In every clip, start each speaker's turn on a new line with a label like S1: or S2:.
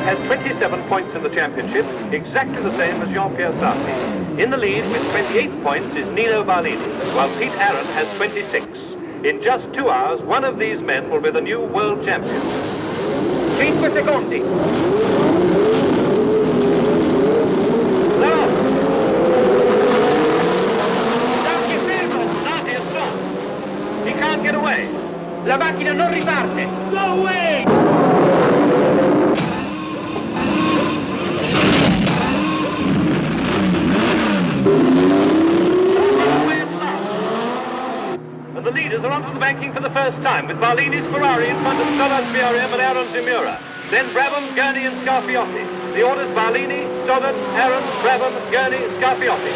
S1: Chào has 27 points in the championship, exactly the same as Jean-Pierre Sarti. In the lead with 28 points is Nino Barlini, while Pete Aaron has 26. In just 2 hours, one of these men will be the new world champion. 5 secondi. Get away. La macchina non riparte. Go away. And the leaders are onto the banking for the first time, with Barlini's Ferrari in front of Stoddard, Fiorium and Aaron Zimura. Then Brabham, Gurney and Scarfiotti. The orders Barlini, Stoddard, Aaron, Brabham, Gurney, Scarfiotti.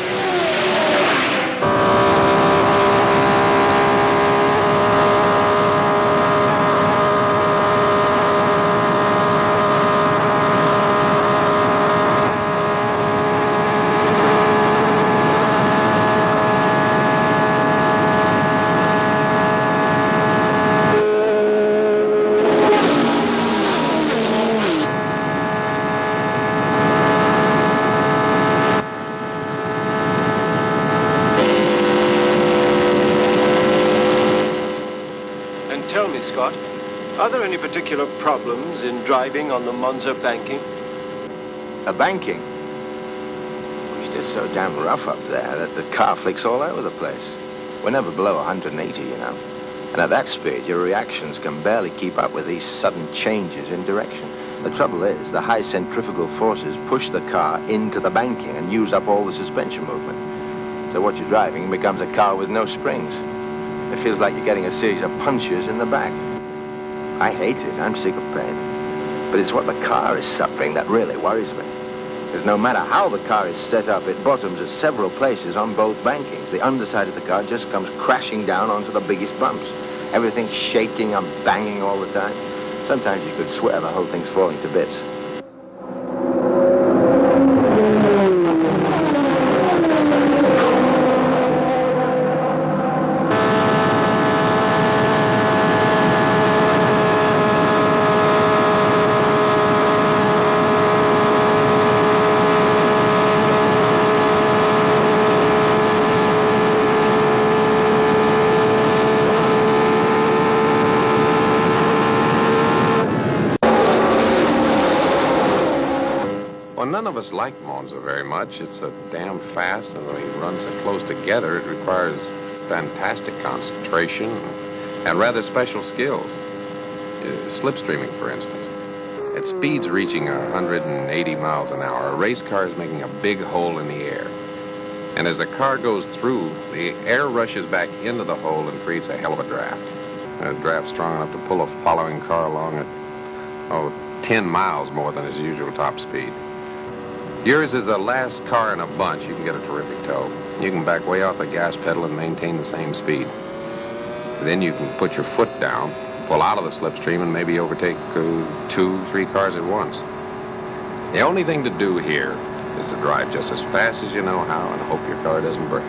S2: Tell me, Scott, are there any particular problems in driving on the Monza banking?
S3: A banking? It's just so damn rough up there that the car flicks all over the place. We're never below 180, you know. And at that speed, your reactions can barely keep up with these sudden changes in direction. The trouble is, the high centrifugal forces push the car into the banking and use up all the suspension movement. So what you're driving becomes a car with no springs. It feels like you're getting a series of punches in the back. I hate it. I'm sick of pain. But it's what the car is suffering that really worries me. Because no matter how the car is set up, it bottoms at several places on both bankings. The underside of the car just comes crashing down onto the biggest bumps. Everything's shaking and banging all the time. Sometimes you could swear the whole thing's falling to bits.
S4: None of us like Monza very much. It's so damn fast, and when he runs so close together, it requires fantastic concentration and rather special skills. Slipstreaming, for instance. At speeds reaching 180 miles an hour, a race car is making a big hole in the air. And as the car goes through, the air rushes back into the hole and creates a hell of a draft. A draft strong enough to pull a following car along at, 10 miles more than his usual top speed. Yours is the last car in a bunch. You can get a terrific tow. You can back way off the gas pedal and maintain the same speed. Then you can put your foot down, pull out of the slipstream, and maybe overtake 2, 3 cars at once. The only thing to do here is to drive just as fast as you know how and hope your car doesn't break.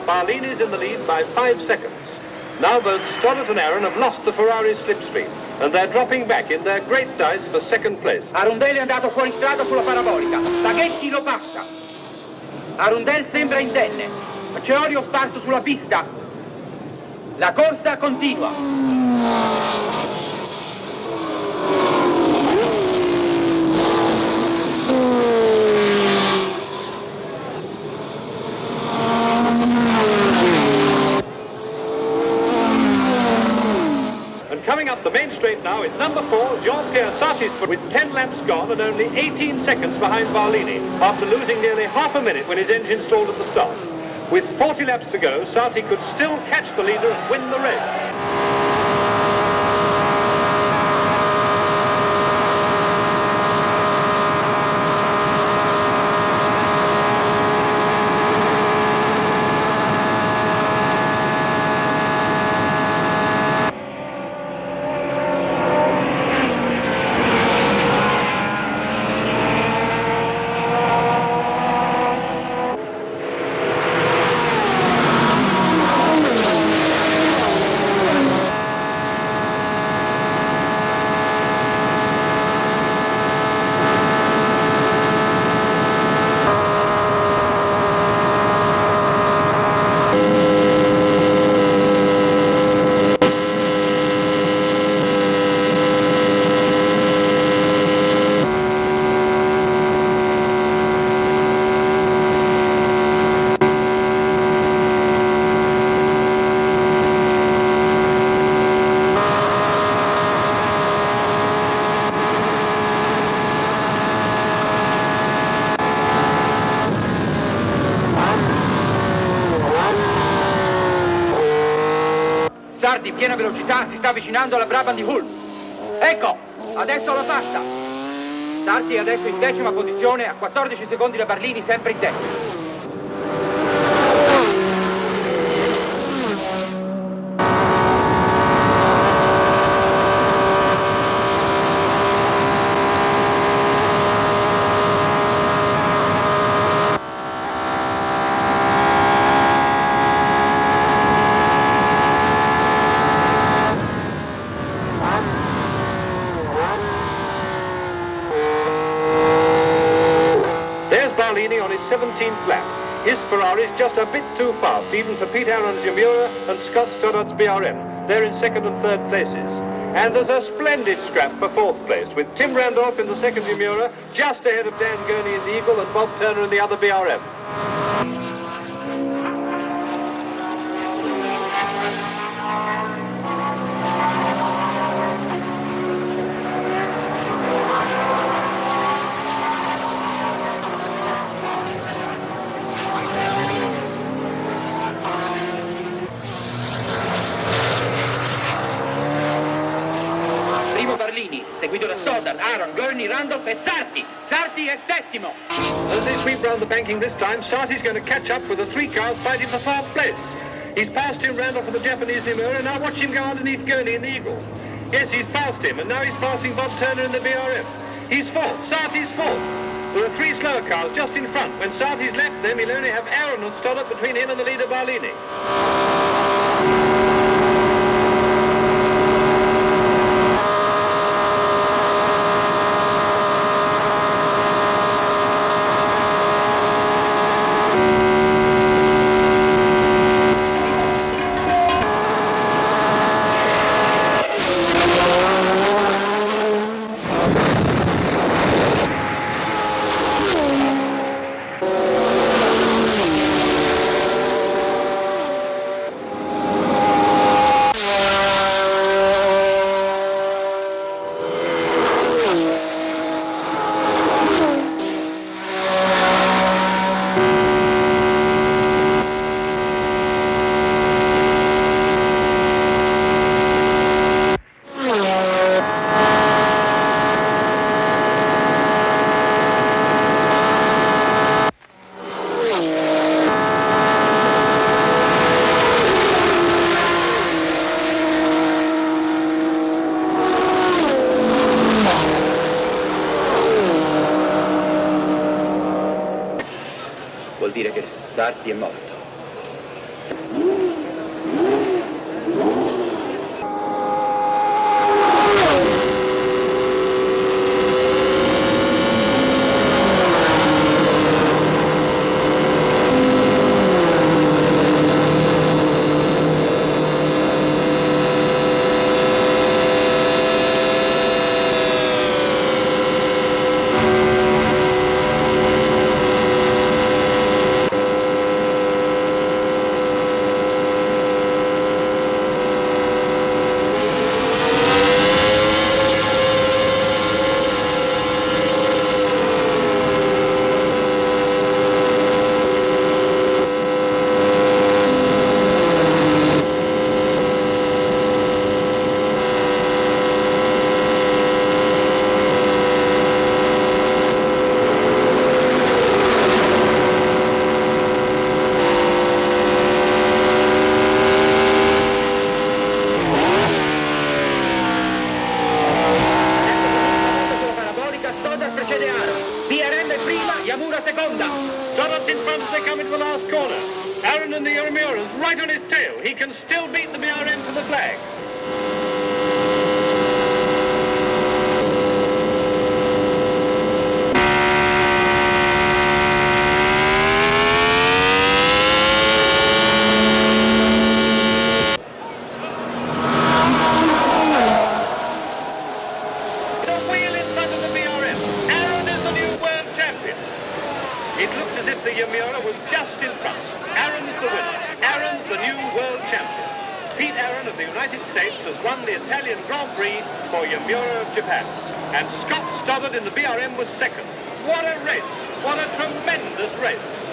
S1: Barlini's in the lead by 5 seconds. Now both Stoddart and Aaron have lost the Ferrari's slipstream, and they're dropping back in their great dice for second place.
S5: Arundel è andato fuori strada sulla parabolica. Baghetti lo passa. Arundel sembra indenne. C'è olio sparso sulla pista. La corsa continua.
S1: Coming up the main straight now is number 4, Jean-Pierre Sarti's with 10 laps gone and only 18 seconds behind Barlini, after losing nearly half a minute when his engine stalled at the start. With 40 laps to go, Sarti could still catch the leader and win the race.
S5: Sarti, piena velocità, si sta avvicinando alla Brabham di Hull. Ecco, adesso la passa. Sarti è adesso in 10ª posizione, a 14 secondi da Barlini, sempre in testa.
S1: On his 17th lap. His Ferrari is just a bit too fast, even for Pete Aaron's Yamura and Scott Stoddart's BRM. They're in 2nd and 3rd places. And there's a splendid scrap for 4th place, with Tim Randolph in the 2nd Yamura, just ahead of Dan Gurney in the Eagle and Bob Turner in the other BRM.
S5: Seguito da Stoddart, Aaron, Gurney, Randolph e Sarti. Sarti è settimo.
S1: As they sweep round the banking this time, Sarti's going to catch up with the 3 cars fighting for 4th place. He's passed him Randolph in the Japanese Yamura, now watch him go underneath Gurney in the Eagle. Yes, he's passed him, and now he's passing Bob Turner in the BRM. He's 4th. Sarti's 4th. There are 3 slower cars just in front. When Sarti's left them, he'll only have Aaron and Stoddart between him and the leader Barlini.
S5: Vuol dire che Sarti è morto. Yamura seconda.
S1: Stoddard's in front as they come into the last corner. Aaron and the Yamura's right on his tail. He can still beat the BRM to the flag. For Yamura of Japan. And Scott Stoddard in the BRM was second. What a race! What a tremendous race!